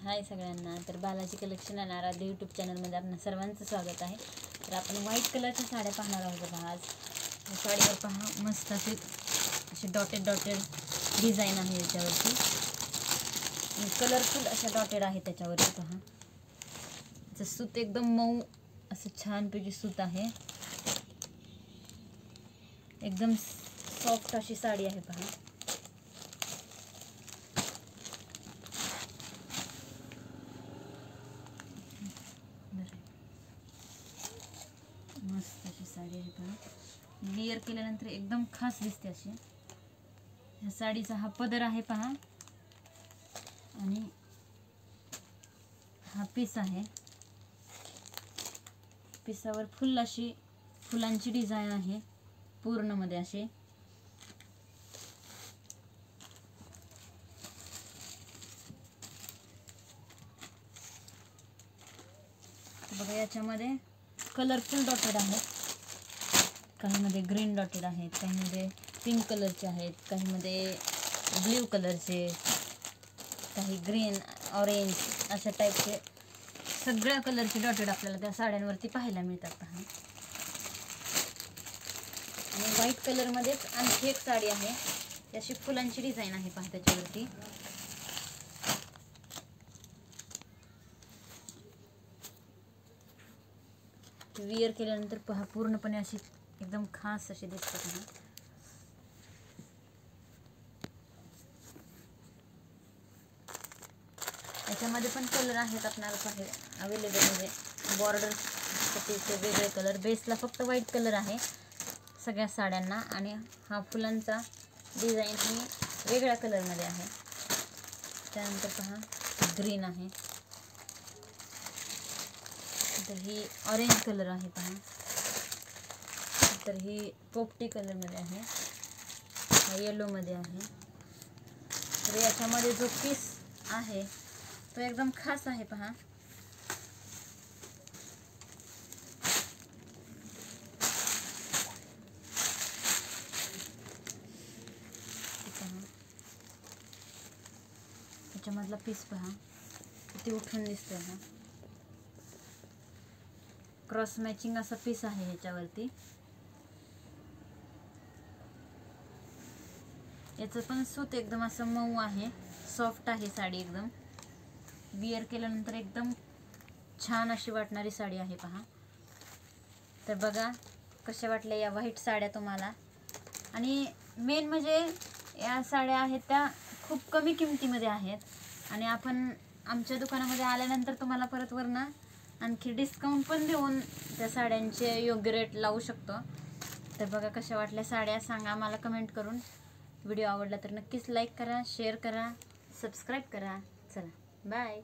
हाय सगळ्यांना. तर बालाजी कलेक्शन आणि आराध्य यूट्यूब चॅनलमध्ये आपल्या सर्वांचं स्वागत आहे. तर आपण व्हाईट कलरच्या साड्या पाहणार आहोत बघा. आज साडीवर पहा मस्त असे डॉटेड डिझाईन आहे याच्यावरती. कलरफुल अशा डॉटेड आहे त्याच्यावरती पहा. त्याचं सूत एकदम मऊ असं छानपैकी सूत आहे. एकदम सॉफ्ट अशी साडी आहे पहा. मस्त अशी साडी आहे पहा. लेअर केल्यानंतर एकदम खास दिसते अशी. ह्या साडीचा हा पदर आहे पहा आणि हा पीस आहे. पिसावर फुल अशी फुलांची डिझाईन आहे पूर्ण मध्ये अशी. बघा याच्यामध्ये कलरफुल डॉटेड आहेत. काहीमध्ये ग्रीन डॉटेड आहेत, काहीमध्ये पिंक कलरचे आहेत, काहीमध्ये ब्ल्यू कलरचे, काही ग्रीन ऑरेंज अशा टाईपचे सगळ्या कलरचे डॉटेड आपल्याला त्या साड्यांवरती पाहायला मिळतात पहा. आणि व्हाईट कलरमध्येच आणखी एक साडी आहे. अशी फुलांची डिझाईन आहे पहा त्याच्यावरती. विअर केल्यानंतर पहा पूर्णपणे अशी एकदम खास अशी दिसते पहा. याच्यामध्ये पण कलर आहेत आपल्याला पाहिजे अवेलेबल. म्हणजे बॉर्डरसाठी वेगळे कलर. बेसला फक्त व्हाईट कलर आहे सगळ्या साड्यांना आणि हा फुलांचा डिझाईन ही वेगळ्या कलरमध्ये आहे. त्यानंतर पहा ग्रीन आहे. तर ही ऑरेंज कलर आहे पहा. तर ही पोपटी कलरमध्ये आहे. हा येलोमध्ये आहे. तर याच्यामध्ये जो पीस आहे तो एकदम खास आहे पहा. याच्यामधला पीस पहा किती उठून दिसतोय हा. क्रॉस मॅचिंग असा पीस आहे ह्याच्यावरती. याचं पण सूत एकदम असं मऊ आहे, सॉफ्ट आहे साडी एकदम. विअर केल्यानंतर एकदम छान अशी वाटणारी साडी आहे पहा. तर बघा कशा वाटल्या या व्हाईट साड्या तुम्हाला. आणि मेन म्हणजे या साड्या आहेत त्या खूप कमी किमतीमध्ये आहेत. आणि आपण आमच्या दुकानामध्ये आल्यानंतर तुम्हाला परत वरनं आणखी डिस्काउंट पण देऊन त्या साड्यांचे योग्य रेट लावू शकतो. तर बघा कशा वाटल्या साड्या सांगा मला कमेंट करून. व्हिडिओ आवडला तर नक्कीच लाईक करा, शेअर करा, सबस्क्राईब करा. चला बाय.